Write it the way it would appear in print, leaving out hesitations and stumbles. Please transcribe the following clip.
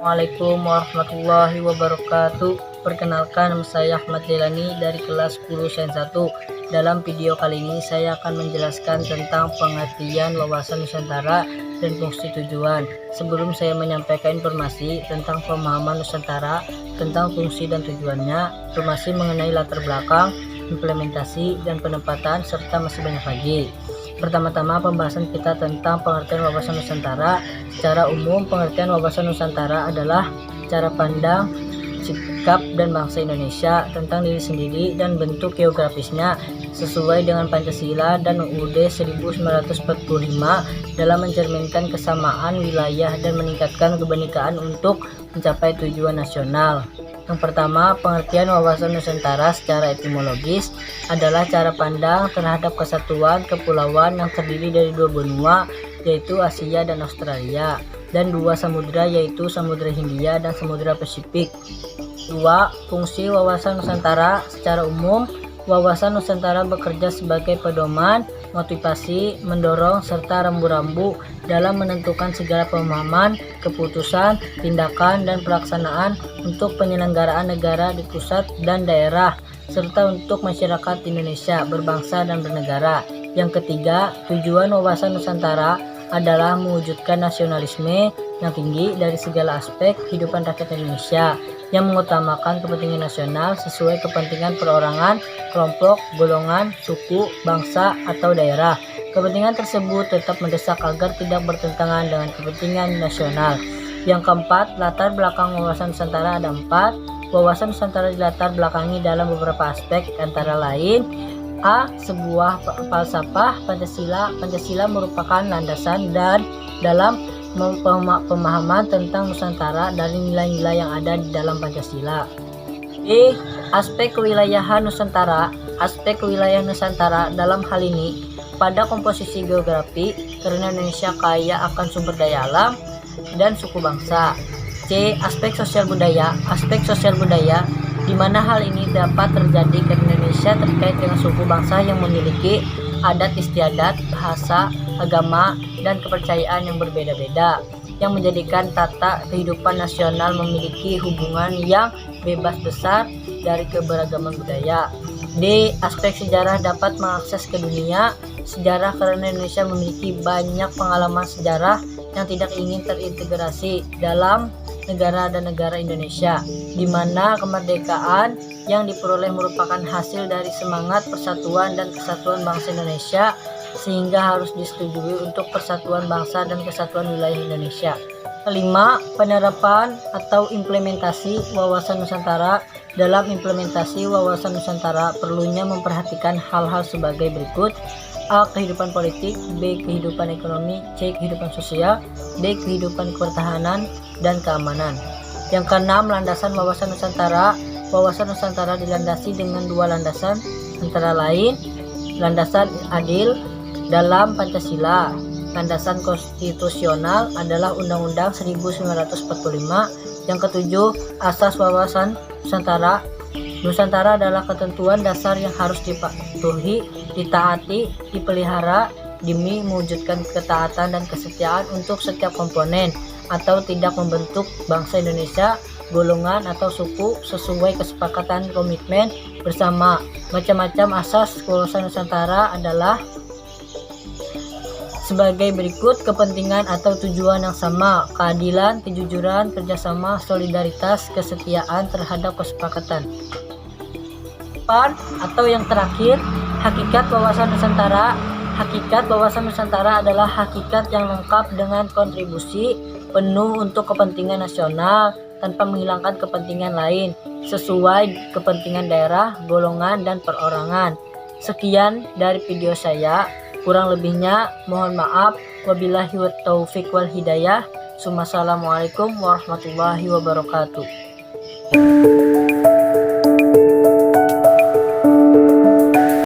Assalamualaikum warahmatullahi wabarakatuh. Perkenalkan, nama saya Ahmad Delani dari kelas 10 Sains 1. Dalam video kali ini saya akan menjelaskan tentang pengertian wawasan Nusantara dan fungsi tujuan. Sebelum saya menyampaikan informasi tentang pemahaman Nusantara, tentang fungsi dan tujuannya, informasi mengenai latar belakang, implementasi, dan penempatan, serta masih banyak lagi. Pertama-tama pembahasan kita tentang pengertian wawasan Nusantara. Secara umum, pengertian wawasan Nusantara adalah cara pandang, sikap, dan bangsa Indonesia tentang diri sendiri dan bentuk geografisnya sesuai dengan Pancasila dan UUD 1945 dalam mencerminkan kesamaan wilayah dan meningkatkan kebinekaan untuk mencapai tujuan nasional. Yang pertama, pengertian wawasan Nusantara secara etimologis adalah cara pandang terhadap kesatuan kepulauan yang terdiri dari dua benua, yaitu Asia dan Australia, dan dua samudra, yaitu Samudra Hindia dan Samudra Pasifik. 2. Fungsi wawasan Nusantara. Secara umum, wawasan Nusantara bekerja sebagai pedoman, motivasi, mendorong, serta rambu-rambu dalam menentukan segala pemahaman, keputusan, tindakan, dan pelaksanaan untuk penyelenggaraan negara di pusat dan daerah, serta untuk masyarakat Indonesia berbangsa dan bernegara. Yang ketiga, tujuan wawasan Nusantara adalah mewujudkan nasionalisme yang tinggi dari segala aspek kehidupan rakyat Indonesia, yang mengutamakan kepentingan nasional sesuai kepentingan perorangan, kelompok, golongan, suku, bangsa, atau daerah. Kepentingan tersebut tetap mendesak agar tidak bertentangan dengan kepentingan nasional. Yang keempat, latar belakang wawasan Nusantara ada 4. Wawasan Nusantara dilatar belakangi dalam beberapa aspek, antara lain: A. Sebuah falsafah Pancasila. Pancasila merupakan landasan dan dalam pemahaman tentang Nusantara dari nilai-nilai yang ada di dalam Pancasila. B. Aspek kewilayahan Nusantara. Aspek kewilayahan Nusantara dalam hal ini pada komposisi geografi, karena Indonesia kaya akan sumber daya alam dan suku bangsa. C. Aspek sosial budaya. Aspek sosial budaya di mana hal ini dapat terjadi karena Indonesia terkait dengan suku bangsa yang memiliki adat istiadat, bahasa, agama, dan kepercayaan yang berbeda-beda, yang menjadikan tata kehidupan nasional memiliki hubungan yang bebas besar dari keberagaman budaya. D. Aspek sejarah dapat mengakses ke dunia sejarah karena Indonesia memiliki banyak pengalaman sejarah yang tidak ingin terintegrasi dalam negara dan negara Indonesia, di mana kemerdekaan yang diperoleh merupakan hasil dari semangat persatuan dan kesatuan bangsa Indonesia, sehingga harus disetujui untuk persatuan bangsa dan kesatuan wilayah Indonesia. Kelima, penerapan atau implementasi wawasan Nusantara. Dalam implementasi wawasan Nusantara perlunya memperhatikan hal-hal sebagai berikut: A. Kehidupan politik, B. Kehidupan ekonomi, C. Kehidupan sosial, D. Kehidupan pertahanan dan keamanan. Yang keenam, landasan wawasan Nusantara. Wawasan Nusantara dilandasi dengan dua landasan, antara lain landasan adil dalam Pancasila. Landasan konstitusional adalah Undang-Undang 1945. Yang ketujuh, asas wawasan Nusantara. Nusantara adalah ketentuan dasar yang harus dipatuhi, ditaati, dipelihara demi mewujudkan ketaatan dan kesetiaan untuk setiap komponen atau tidak membentuk bangsa Indonesia, golongan atau suku sesuai kesepakatan komitmen bersama. Macam-macam asas wawasan Nusantara adalah sebagai berikut: kepentingan atau tujuan yang sama, keadilan, kejujuran, kerjasama, solidaritas, kesetiaan terhadap kesepakatan. Atau yang terakhir, hakikat wawasan Nusantara. Hakikat wawasan Nusantara adalah hakikat yang lengkap dengan kontribusi penuh untuk kepentingan nasional tanpa menghilangkan kepentingan lain sesuai kepentingan daerah, golongan, dan perorangan. Sekian dari video saya, kurang lebihnya mohon maaf. Wabillahi taufiq wal hidayah. Assalamualaikum warahmatullahi wabarakatuh.